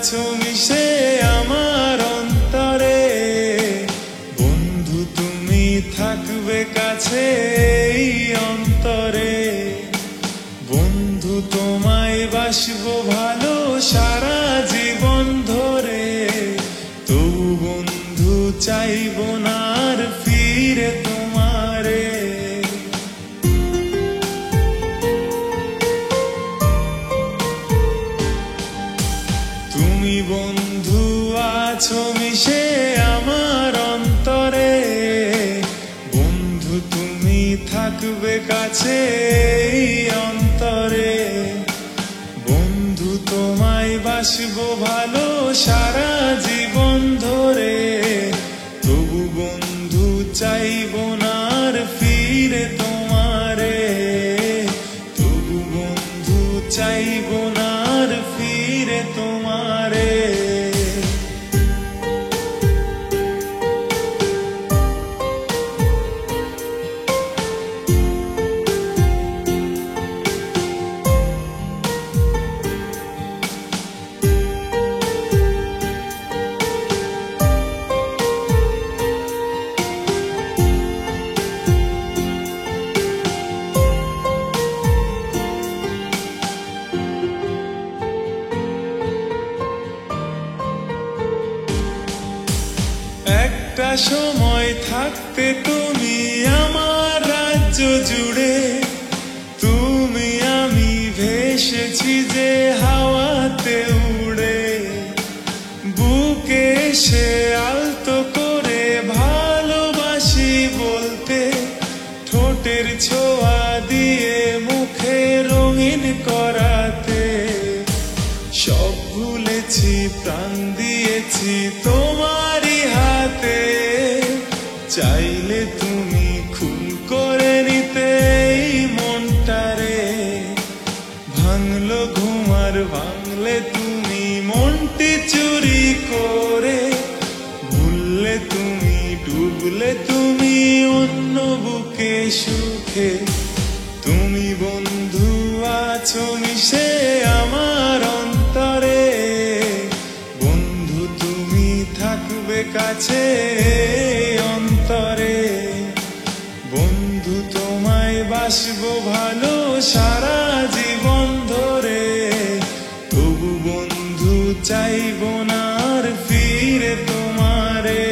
আছো মিশে আমার অন্তরে, বন্ধু তুমি থাকবে কাছে এই অন্তরে। বন্ধু তোমায় বাসবো ভালো সারা জীবন ধরে, তবু বন্ধু চাইবো না আর ফিরে তোমারে। তুমি বন্ধু আছো মিশে আমার অন্তরে, বন্ধু তুমি থাকবে কাছে এই অন্তরে। বন্ধু তোমায় বাসবো ভালো সারা জীবন ধরে, তবু বন্ধু চাইবো না আর ফিরে তোমারে, তবু বন্ধু চাইবো না আর ফিরে তোমারে। একটা সময় থাকতে তুমি আমার রাজ্য জুড়ে, তুমি আমি ভেসেছি যে হাওয়াতে উড়ে। বুকে এসে আলতো করে ভালোবাসি বলতে, ঠোঁটের ছোঁয়া দিয়ে মুখে রঙিন করাতে। সব ভুলেছি প্রাণ দিয়েছি তোমারই হাতে, চাইলে তুমি খুন করে নিতে এই মনটারে। ভাঙলো ঘুমার ভাঙলে তুমি মনটি চুরি করে, ভুললে তুমি ডুবলে তুমি অন্য বুকে সুখে। তুমি বন্ধু আছো মিশে আমার অন্তরে, বন্ধু তুমি থাকবে কাছে অন্তরে। বন্ধু তোমায় বাসবো ভালো সারা জীবন ধরে, তবু বন্ধু চাইবো না আর ফিরে তোমারে,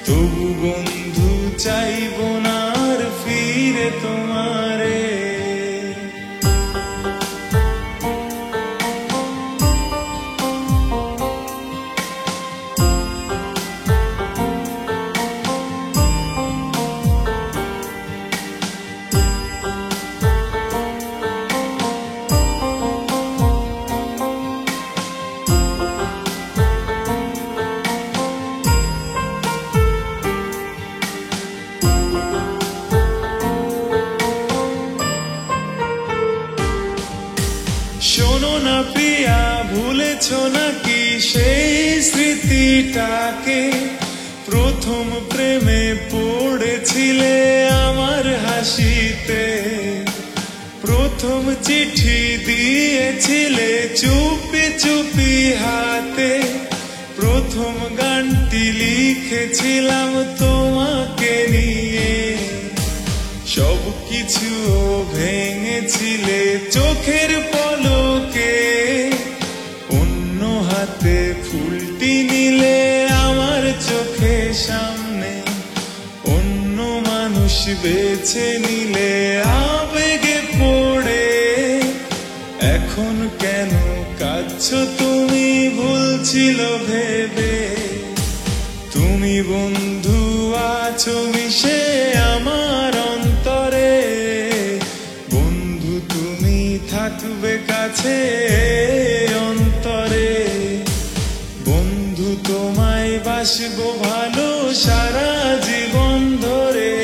তবু বন্ধু চাইবো না আর ফিরে তোমারে। শোনো না প্রিয়া, ভুলেছো নাকি সেই স্মৃতিটাকে? প্রথম প্রেমে পড়েছিলে আমার হাসিতে, প্রথম চিঠি দিয়েছিলে চুপি চুপি হাতে। প্রথম গানটি লিখেছিলাম তোমাকে নিয়ে, সব কিছু ভেঙেছিলে চোখের পলকে। অন্য হাতে ফুলটি নিলে আমার চোখের সামনে, অন্য মানুষ বেছে নিলে আবেগে পড়ে। এখন কেন কাঁদছো তুমি ভুলছিল ভেবে? তুমি বন্ধু আছো মিশে আমার অন্তরে, বন্ধু তুমি থাকবে কাছে অন্তরে। বন্ধু তোমায় বাসবো ভালো সারা জীবন ধরে,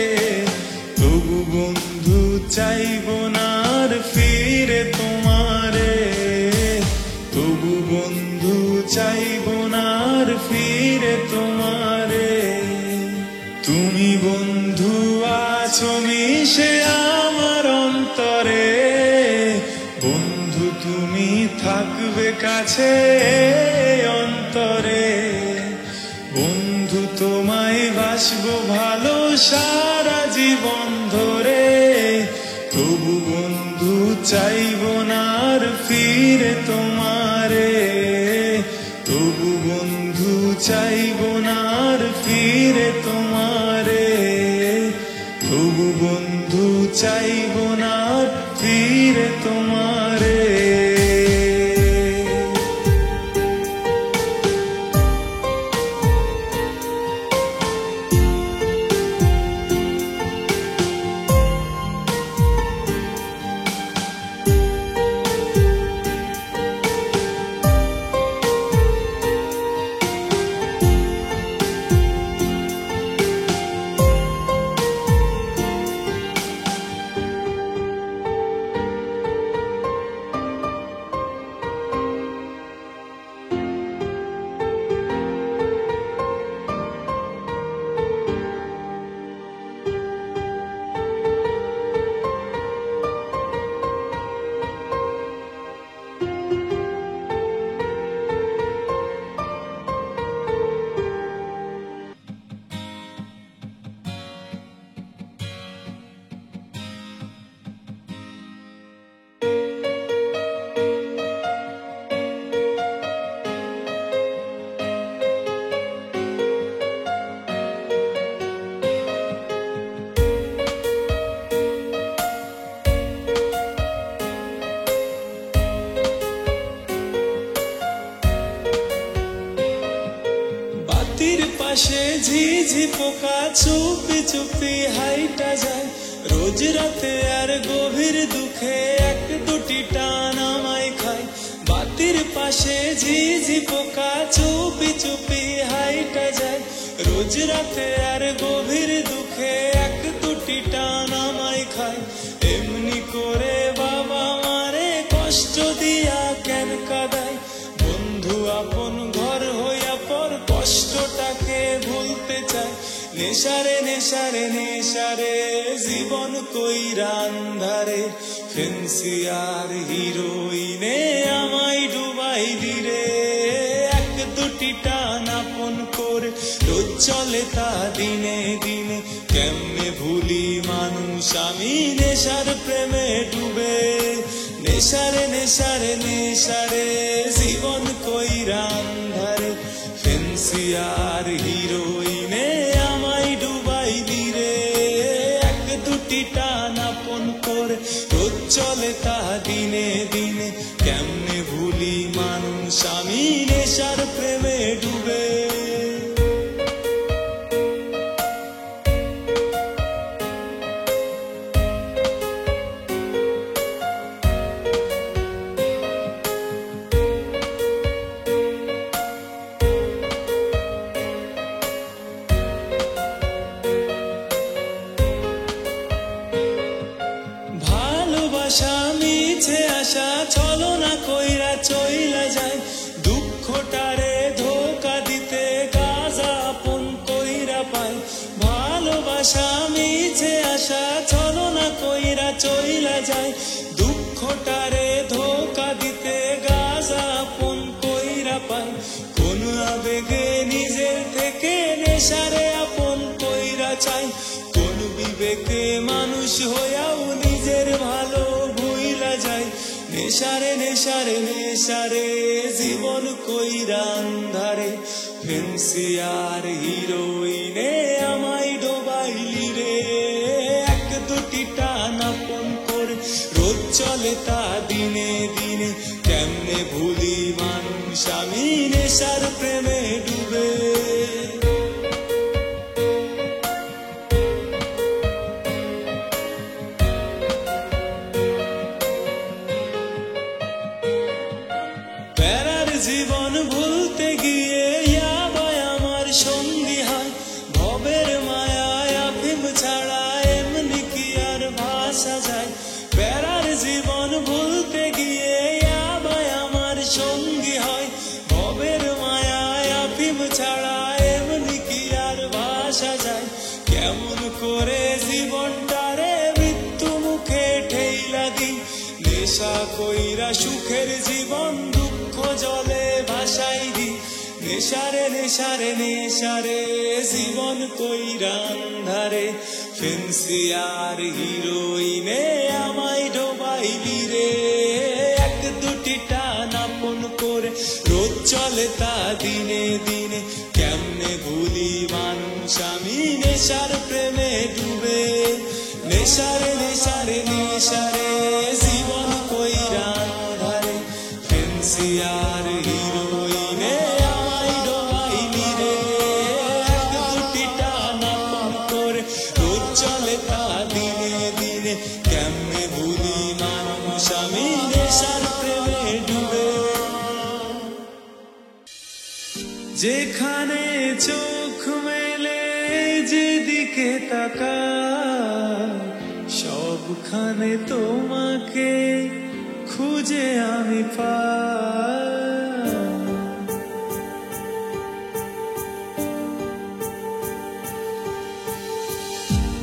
তবু বন্ধু চাইবো না আর ফিরে তোমারে, তবু বন্ধু চাইবো না আর ফিরে তোমারে। তুমি বন্ধু আছো মিশে আমার অন্তরে, বন্ধু তুমি থাকবে কাছে অন্তরে। বন্ধু তোমায় বাসবো ভালো সারা জীবন ধরে, তবু বন্ধু চাইবো না আর ফিরে তোমারে, তবু বন্ধু চাইবো না আর ফিরে তোমারে, তবু বন্ধু চাইবো না আর ফিরে তোমারে। পাশে ঝিঝি পোকা চুপি চুপি হাইটা যায়, রোজ রাতে আর গভীর দুঃখে এক দুটি টান আমায় খায়। বাতির পাশে ঝিঝি পোকা চুপি চুপি হাইটা যায়, রোজ রাতে আর গভীর দুঃখে এক দুটি টান আমায় খায়। এমনি করে বাবা মারে কষ্ট দিয়া কেন কাঁদায়, বন্ধু আপন ঘর হইয়া পর কষ্টটাকে ভুলতে চায়। নেশারে নেশারে নেশারে জীবন কইরা আন্ধারে, ফেন্সি আর হিরোইনে আমায় ডুবাই দিরে। এক দুটি টান আপন করে রোজ চলে তা দিনে দিনে, কেমনে ভুলি মানুষ আমি নেশার প্রেমে ডুবে। নেশারে নেশারে নেশারে জীবন কইরা আন্ধারে, ফেন্সি আর হিরোইনে আমায় ডুবাই দিরে। এক দুটি টান আপন করে রোজ চলে তা দিনে দিনে, কেমনে ভুলি মানুষ আমি নেশার প্রেমে ডুবে। ভালোবাসা মিছে আশা ছলনা কইরা চইলা যায়, দুঃখটারে ধোকা দিতে গাজা আপন কইরা পায়। ভালোবাসা মিছে আশা ছলনা কইরা চইলা যায়, দুঃখটারে ধোকা দিতে গাজা আপন কইরা পায়। কোন আবেগে নিজের থেকে নেশারে আপন কইরা চাই, কোন বিবেকে মানুষ হইয়াও নিজের ভালো ভুইলা যায়। নেশারে নেশারে নেশারে জীবন কইরা আন্ধারে, ফেন্সি আর হিরোইনে আমায় ডোবাইলি রে। এক দুটি টান আপন করে রোজ চলে তা দিনে দিনে, কেমনে ভুলি মানুষ আমি নেশার প্রেমে ডুবে। জীবন ভুলতে গিয়ে ইয়াবাই আমার সঙ্গী হয়, ভবের মায়ায় আফিম ছাড়া এমনি কি আর ভাষা যায়। প্যারার জীবন ভুলতে গিয়ে ইয়াবাই আমার সঙ্গী হয়, ভবের মায়ায় আফিম ছাড়া এমনি কি আর ভাষা যায়। কেমন করে জীবনটারে মৃত্যু মুখে ঠেইলা দিই, নেশা কইরা সুখের জীবন দুঃখ চক্ষু জলে ভাসাই দি নেশারে নেশারে নেশারে জীবন কইরা আন্ধারে ফেন্সি আর হিরোইনে আমায় ডোবাইলি রে এক দুটি টান আপন করে রোজ চলে তা দিনে দিনে কেমনে ভুলি মানুষ আমি নেশার প্রেমে ডুবে নেশারে নেশারে নেশারে জীবন কইরা আন্ধারে ফেন্সি আর হিরোইনে আমায় ডোবাইলি রে এক দুটি টান আপন করে রোজ চলে তা দিনে দিনে কেমনে ভুলি মানুষ আমি নেশার প্রেমে ডুবে যেখানে চোখ মেলে যেদিকে তাকাই সবখানে তোমাকে খুঁজে আমি পাই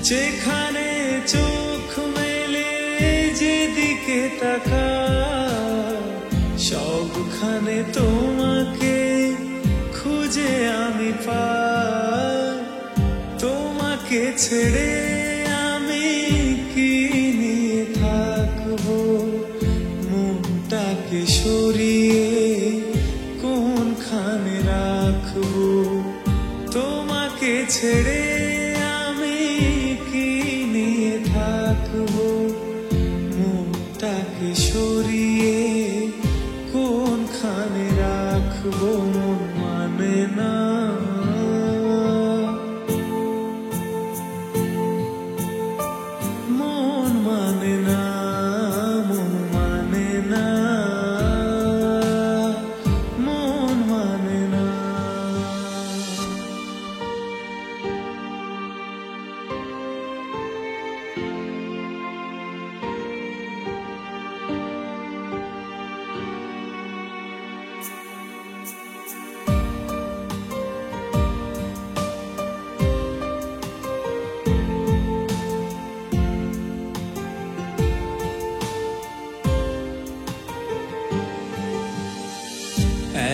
যেখানে চোখ মেলে যেদিকে তাকাই সবখানে তোমাকে খুঁজে আমি পাই তোমাকে ছেড়ে আমি কি নিয়ে থাকবো মনটাকে সরিয়ে কোনখানে রাখবো তোমাকে ছেড়ে আমি কি নিয়ে থাকবো মনটাকে সরিয়ে কোনখানে রাখবো মন মানে না মন মানে না মন মানে না মন মানে না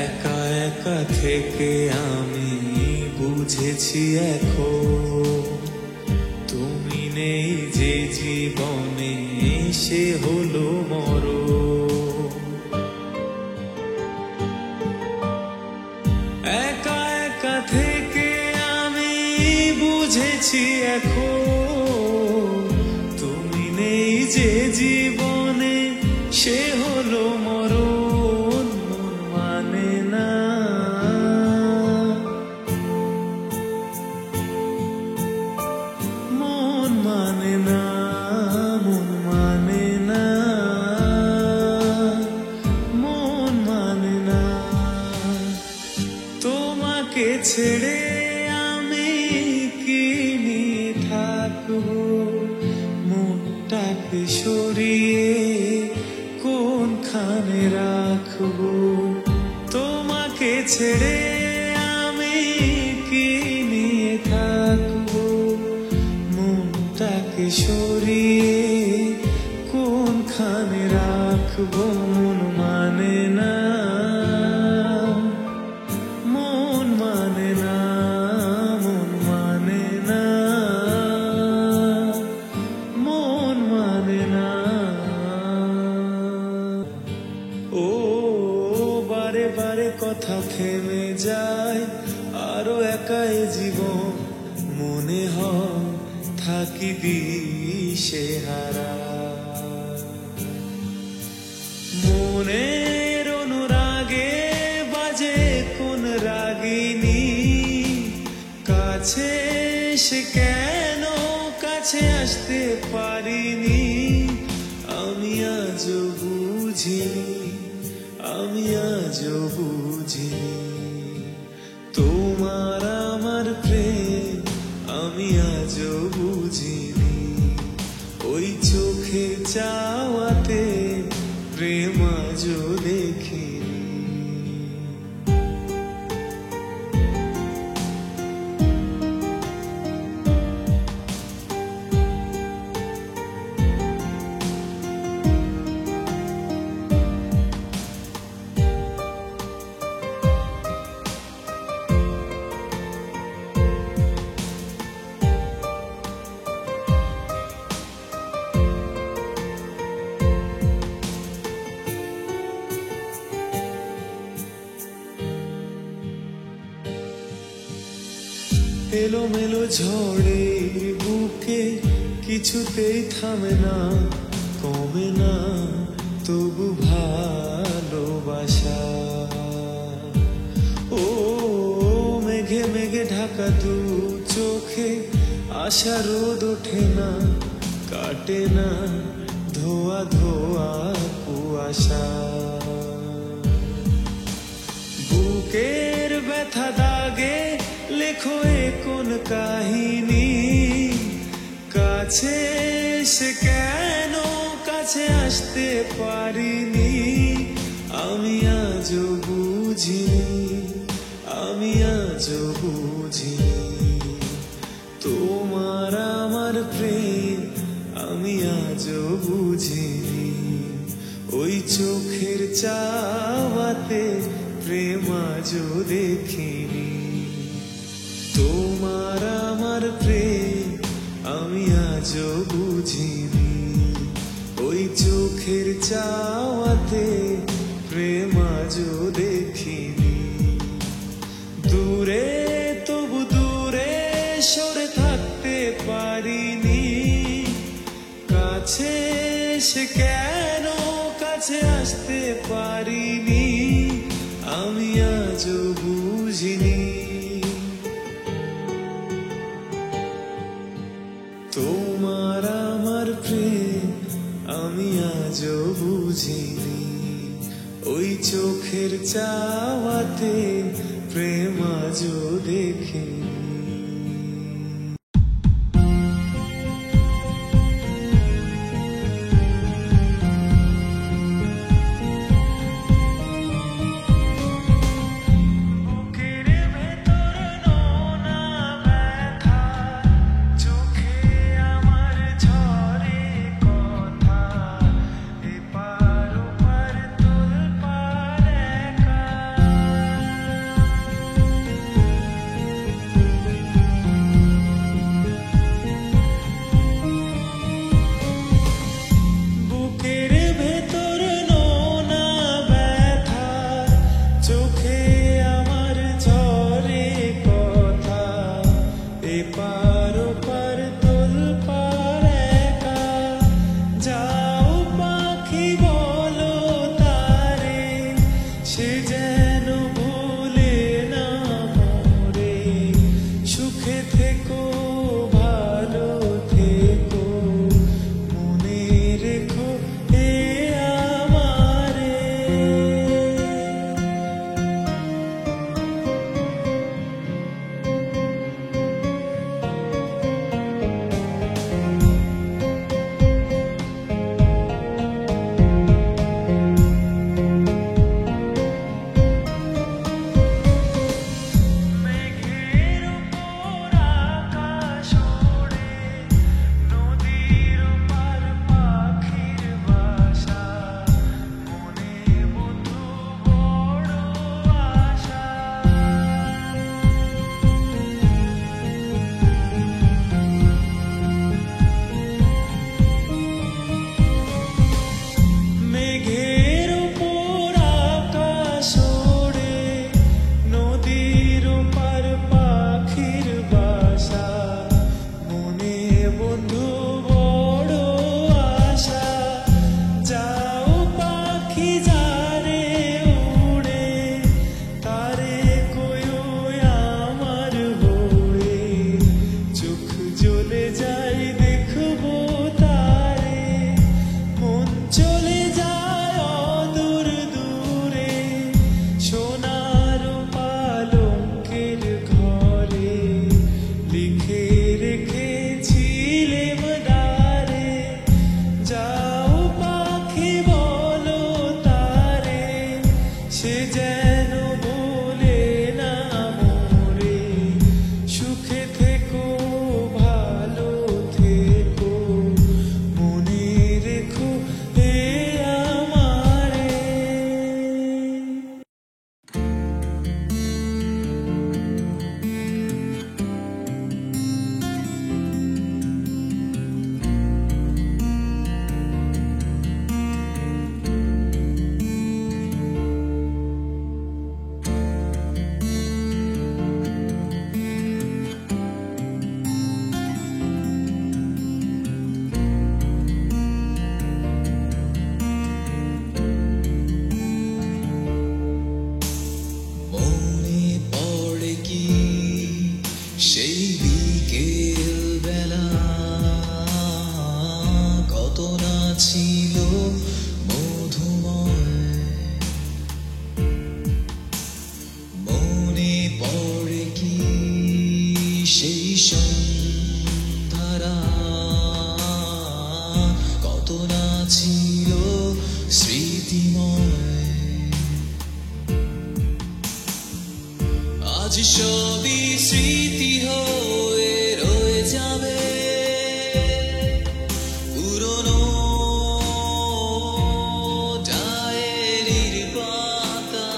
একা একা থেকে আমি বুঝেছি এখন তুমি নেই যে জীবনে সে হলো মরণ একা একা থেকে আমি বুঝেছি এখন তুমি নেই যে জীবনে সে হলো মরণ মন মানে না মন মানে না মন মানে না মন মানে না তোমাকে ছেড়ে আমি কি নিয়ে থাকবো মনটাকে সরিয়ে কোনখানে রাখবো তোমাকে ছেড়ে আমি কি নিয়ে থাকবো মনটাকে সরিয়ে কোনখানে রাখবো মন মানে না মন মানে না মন মানে না মন মানে না ও বারে বারে কথা থেমে যায় আরো একাই জীবন মনে হয় থাকি দিশেহারা মনের অনুরাগে বাজে কোন রাগিনী কাছে সে কেন কাছে আসতে পারিনি আমি আজও বুঝিনি আমি আজও বুঝিনি তোমার আমার প্রেম আমি আজও বুঝিনি ওই চোখে চাওয়াতে প্রেম আজও দেখিনি এলোমেলো ঝড়ের বুকে কিছুতেই থামে না, কমে না তবু ভালোবাসা। ও মেঘে মেঘে ঢাকা দু চোখে আশা রোদ ওঠে না, কাটে না ধোয়া ধোয়া কুয়াশা। বুকের ব্যথা দাগে লেখো এ কোন কাহিনী, কাছে এসে কেন কাছে আসতে পারিনি। আমি আজও বুঝিনি, আমি আজও বুঝিনি তোমার আমার প্রেম, আমি আজও বুঝিনি। ওই চোখের চাওয়াতে প্রেম আজও দেখিনি। তোমার আমার প্রেম আমি আজও বুঝিনি। ওই চোখের চাওয়াতে প্রেম আজও দেখিনি। দূরে তবু দূরে সরে থাকতে পারিনি, কাছে এসে কেন কাছে আসতে পারিনি। আমি আজও বুঝিনি তোমার আমার প্রেম, আমি আজও বুঝিনি। ওই চোখের চাওয়াতে প্রেম আজও দেখিনি। সন্ধ্যারা কত না ছিল স্মৃতিময়, আজ সবই স্মৃতি হয়ে রয়ে যাবে পুরনো ডায়েরির পাতা।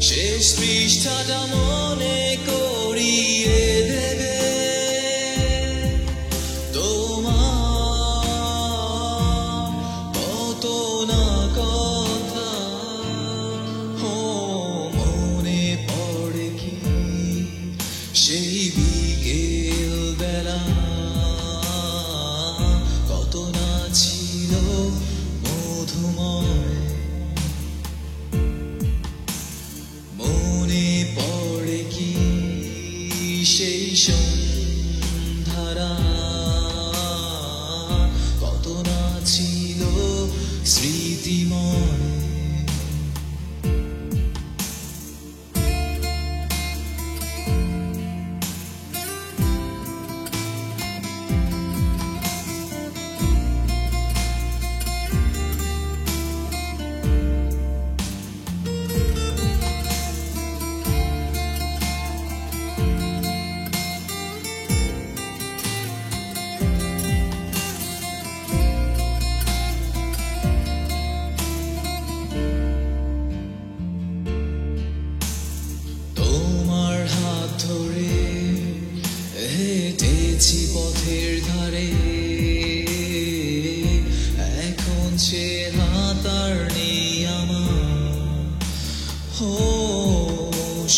শেষ পৃষ্ঠাটা মনে করিয়ে দেবে তোমার কত না কথা। মনে পড়ে কি সেই বিকেল বেলা কত না ছিল মধুময়। মনে পড়ে কি সেই সন্ধ্যারা কত না ছিল স্মৃতিময়। তোমার হাত ধরে হেঁটেছি পথের ধারে, এখন সে হাত আর নেই আমার।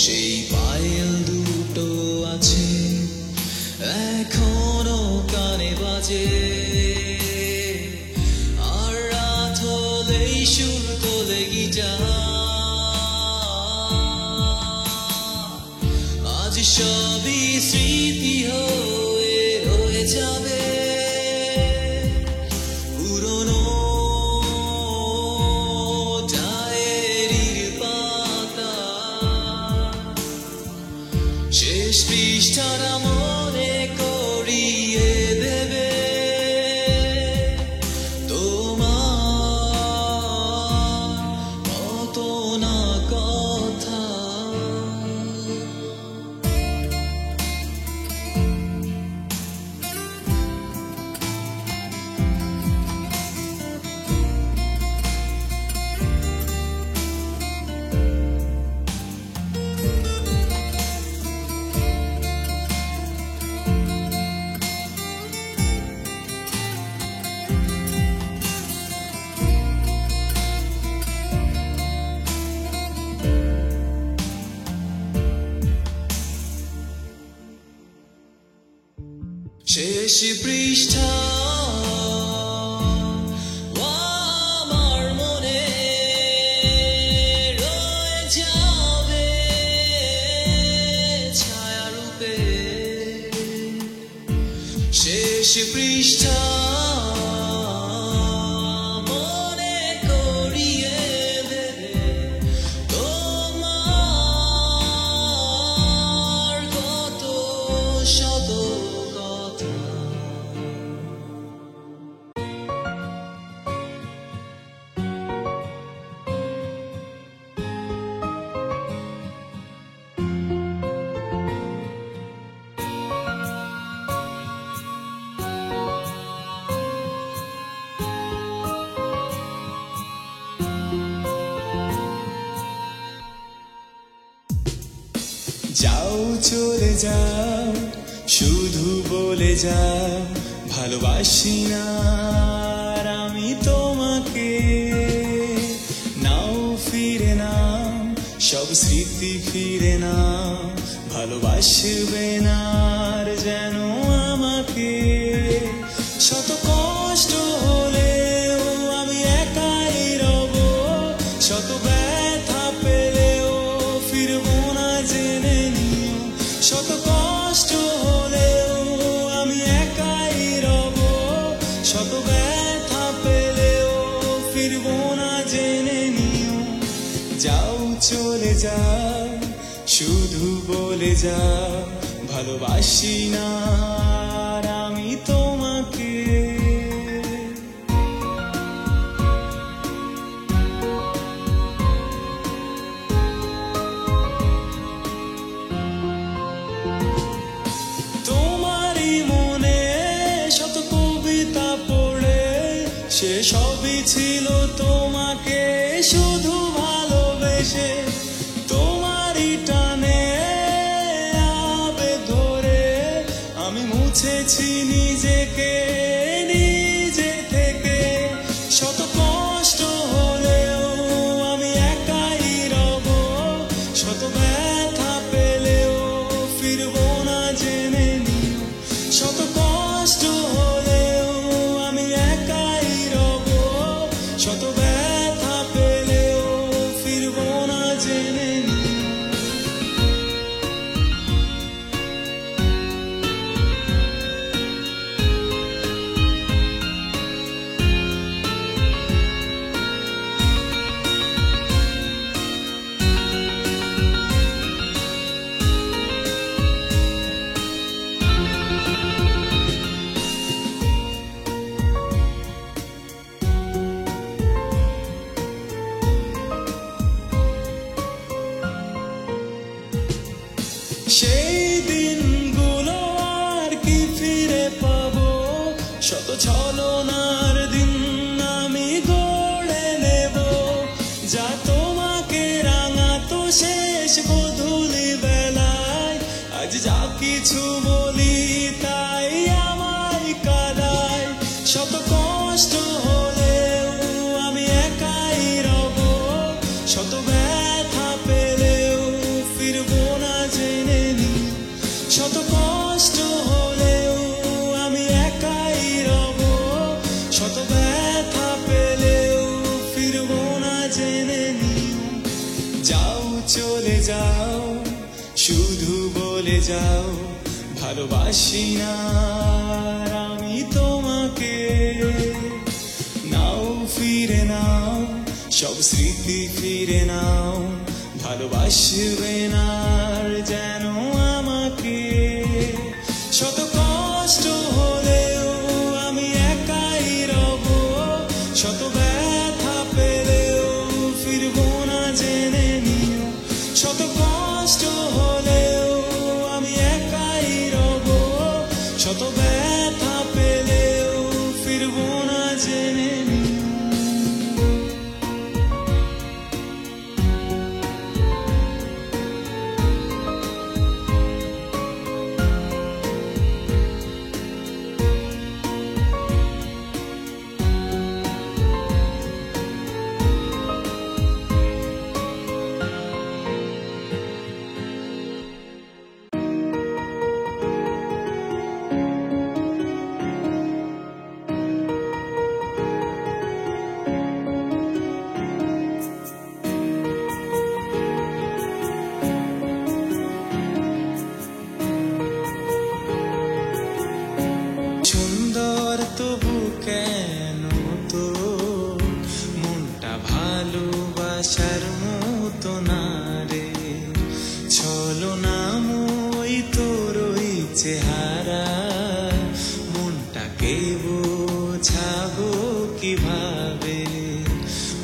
সেই পায়েল দুটো আছে এখনো কানে বাজে, আর রাত হলেই সুর তোলে গিটার। আজ সবই স্মৃতি হয়ে রয়ে যাবে পুরনো ডায়েরির পাতা। শেষ পৃষ্ঠাটা মনে করিয়ে দেবে তোমার কত না কথা। শেষ পৃষ্ঠা আমার মনে রয়ে যাবে ছায়ারূপে। শেষ পৃষ্ঠা মনে করিয়ে দেবে তোমার কত শত কথা। যাও চলে যাও, শুধু বলে যাও ভালোবাসি না আর আমি তোমাকে। নাও ফিরে নাও, সব স্মৃতি ফিরে নাও, ভালোবাসবে না আর যেন আমাকে। শত কষ্ট হলেও আমি একাই রব, শত ব্যথা পেলেও ফিরবো না জেনে নিও। শত কষ্ট হলেও আমি একাই রব, শত ব্যথা পেলেও ফিরবো না জেনে নিও। যাও চলে যাও, শুধু বলে যাও ভালোবাসি না আর আমি তোমাকে। তোমারই মনে শত কবিতা পড়ে সে সবই ছিল তোমাকে শুধু ভালোবেসে। তোমারই টানে আবেগ ধরে আমি মুছেছি নিজেকে নিজে থেকে। শত কষ্ট হলেও আমি একাই রব, শত ব্যথা পেলেও ফিরবো না জেনে নিও। শত কষ্ট হলেও আমি একাই রব, শত ব্যথা পেলেও ফিরবো না জেনে নিও। সেই দিনগুলো আর কি ফিরে পাবো? শত ছলনার দিন আমি গড়ে নেব, যা তোমাকে রাঙাতো শেষ গোধূলি বেলায়। আজ যা কিছু বলি তাই আমায় কাঁদায়। শত কষ্ট হলেও আমি একাই রব, শত ব্যথা পেলেও ফিরবো না জেনে নিও। শত কষ্ট হলেও আমি একাই রব, শত ব্যথা পেলেও ফিরবো না জেনে নিও। যাও চলে যাও শুধু বলে যাও ভালোবাসি না আর আমি তোমাকে। নাও ফিরে নাও সব স্মৃতি ফিরে নাও, ভালোবাসবে না আর যেন আমাকে। শত কষ্ট হলেও আমি একাই রব, শত ব্যথা পেলেও ফিরবো না জেনে নিও। শত কষ্ট হলেও আমি একাই রব, শত ব্যথা পেলেও ফিরবো না জেনে নিও। সুন্দর তবু কেন তো মনটা ভালোবাসার মতো না রে। ছলনাময় তোর ওই চেহারা, মনটাকে বোঝাবো কিভাবে,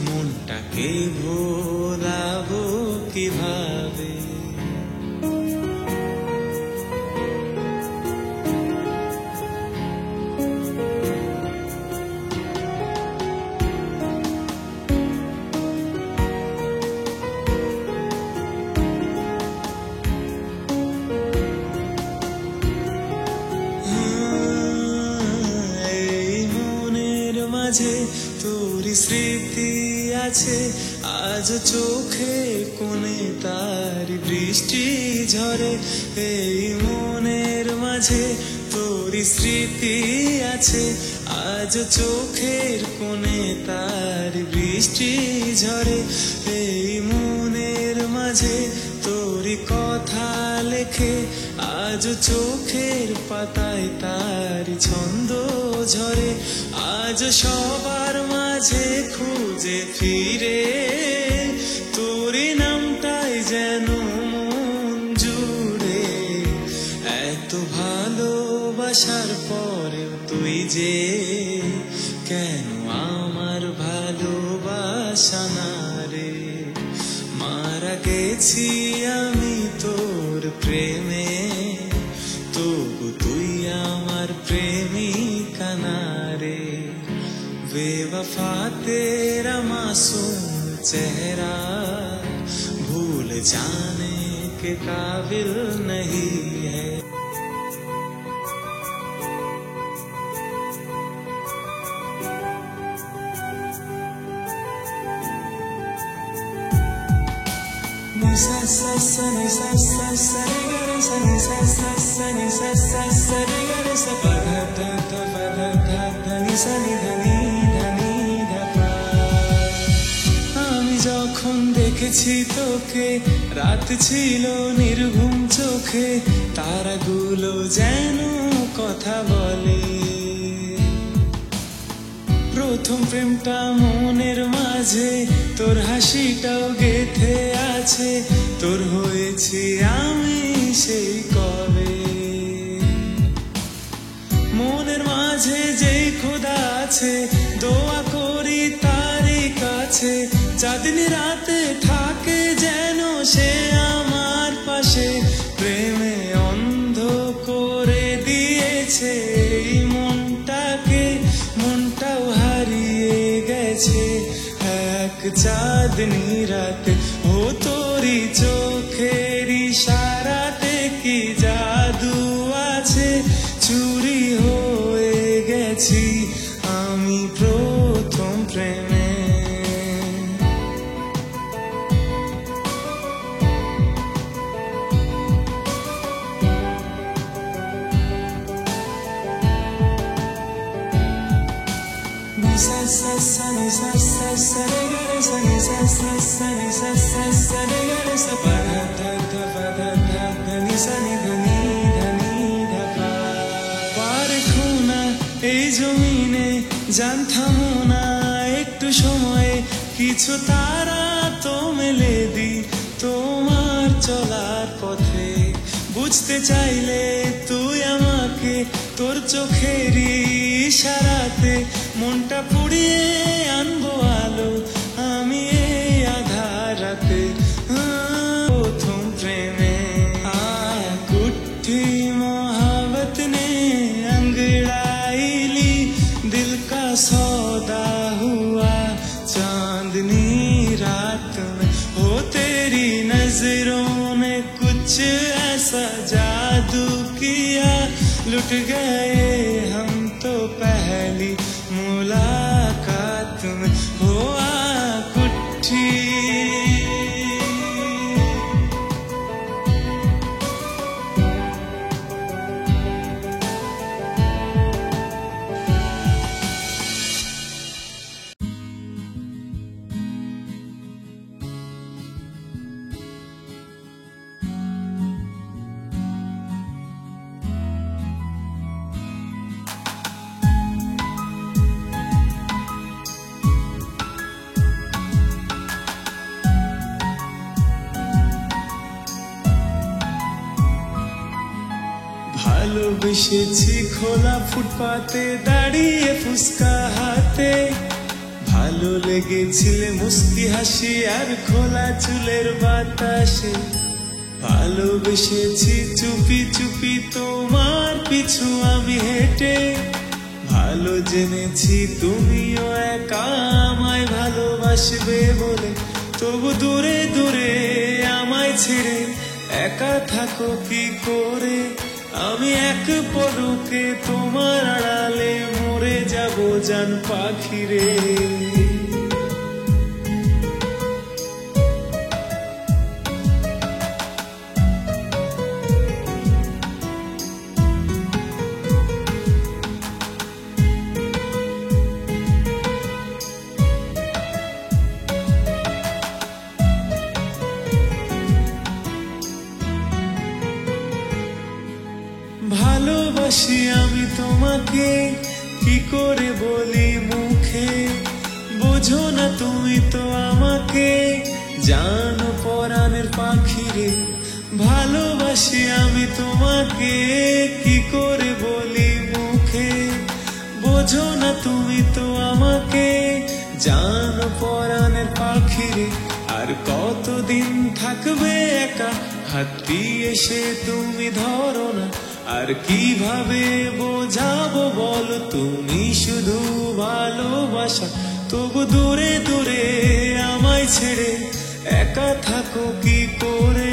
মনটাকে ভোলাবো কিভাবে। মাঝে তোর স্মৃতি আছে, আজ চোখে কোণে তার বৃষ্টি ঝরে। এই মনের মাঝে তোর স্মৃতি আছে, আজ চোখের কোণে তার বৃষ্টি ঝরে। এই মনের মাঝে তোর কথা লেখে, আজ চোখের পাতায় তার ছন্দ ঝরে। আজ সবার মাঝে খুঁজে ফিরে তোর নামটাই যেন যে কেন আমার ভালোবাসা না রে মারা গেছি আমি তোর প্রেমে তবু তুই আমার প্রেমিকা না রে बेवफा तेरा मासूम चेहरा भूल जाने के काबिल नहीं है Nisa sa sa nisa sa sa re ga sa nisa sa sa nisa sa sa re ga sa pa dha dha dha pa dha dha dha nisa ni dha ni dha ni dha pa আমি যখন দেখেছি তোকে রাত ছিল নির্ঘুম চোখে তারাগুলো যেন কথা বলে প্রথম প্রেমটা মনের মাঝে তোর হাসিটাও গেথে আছে তোর হয়েছি আমি সেই কবে মনের মাঝে যেই খোদা আছে দোয়া করি তারই কাছে চাঁদনি রাতে থাকে যেন সে আমার পাশে প্রেমে অন্ধ করে দিয়েছে এই মনটাকে মনটাও হারিয়ে গেছে এক চাঁদনি রাতে ও তোরি চোখের ইশারাতে কি জাদু আছে চুরি হয়ে গেছি আমি প্রথম প্রেমে Nisa sa sa nisa sa sa re ga re sa nisa sa sa nisa sa sa re ga re sa pa dha dha dha pa dha dha dha nisa ni dha ni dha ni dha pa par khuna ei জমিনে জানতাম না একটু সময়ে কিছু তারা তো মেলে দি তোমার চলার পথে বুঝতে চাইলে তুই আমাকে তোর চোখেরই ইশারাতে মনটা পুড়িয়ে আনবো আলো আমি এই আধার রাতে প্রথম প্রেমে कुट्ठी मोहब्बत ने अंगड़ाई ली दिल का सौदा हुआ चांदनी रात में हो तेरी नजरों ने कुछ ऐसा जादू किया लुट गए हम तो पहली मुलाकात में हुआ कुट्ठी ভালোবেসেছি খোলা ফুটপাতে দাঁড়িয়ে ফুসকা হাতে ভালো লেগেছিলে মুস্কি হাসি আর খোলা চুলের বাতাসে ভালোবেসেছি চুপি চুপি তোমার পিছু আমি হেঁটে ভালো জেনেছি তুমিও একা আমায় ভালোবাসবে বলে তবু দূরে দূরে আমায় ছেড়ে একা থাকো কি করে আমি এক পলকে তোমার আড়ালে মরে যাব জান পাখি রে ভালোবাসি আমি তোমাকে কি করে বলি মুখে বোঝো না তুমি তো আমাকে জানো পরাণের পাখি রে ভালোবাসি আমি তোমাকে কি করে বলি মুখে বোঝো না তুমি তো আমাকে, জান পরাণের পাখিরে। আর কতদিন থাকবে একা, হাত দিয়ে সে তুমি ধরো না। আর কিভাবে বোঝাবো বলো, তুমি শুধু ভালোবাসা। তবু দূরে দূরে আমায় ছেড়ে একা থাকো কি করে।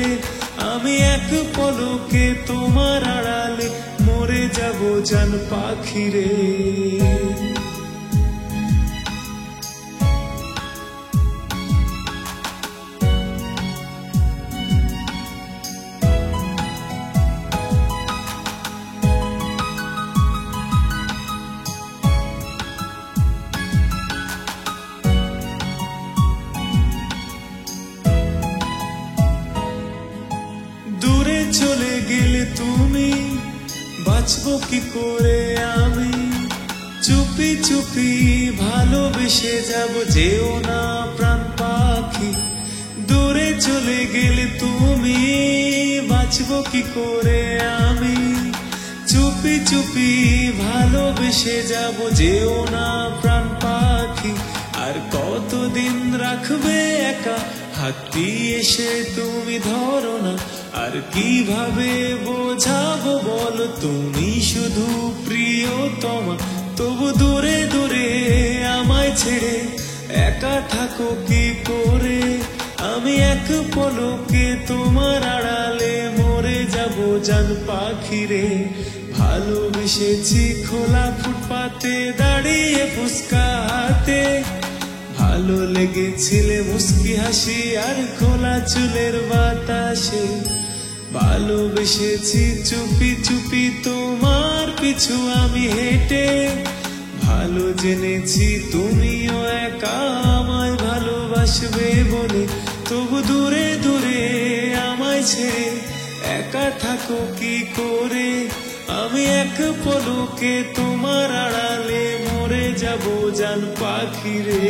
আমি এক পলকে তোমার আড়ালে মরে যাব জান পাখিরে। দূরে চলে গেলে তুমি, বাঁচবো কি করে আমি। চুপি চুপি ভালোবেসে যাব, যেও না প্রাণ পাখি। দূরে চলে গেলে তুমি, বাঁচবো কি করে আমি। চুপি চুপি ভালোবেসে যাব, যেও না প্রাণ পাখি। আর কতদিন রাখবে একা, হাত দিয়ে সে তুমি ধরো না। আর কিভাবে বোঝাবো বলো, তুমি শুধু প্রিয়তমা। তবু দূরে দূরে আমায় ছেড়ে একা থাকো কি করে। আমি এক পলকে তোমার আড়ালে মরে যাব জান পাখিরে। ভালোবেসেছি খোলা ফুটপাতে দাঁড়িয়ে ফুসকা হাতে। ভালো লেগেছিলে মুস্কি হাসি আর খোলা চুলের বাতাসে। ভালোবেসেছি চুপি চুপি তোমার পিছু আমি হেঁটে। ভালো জেনেছি তুমিও একা আমায় ভালোবাসবে বলে। তবু দূরে দূরে আমায় ছেড়ে একা থাকো কি করে। আমি এক পলকে তোমার আড়ালে মরে যাব জান পাখিরে।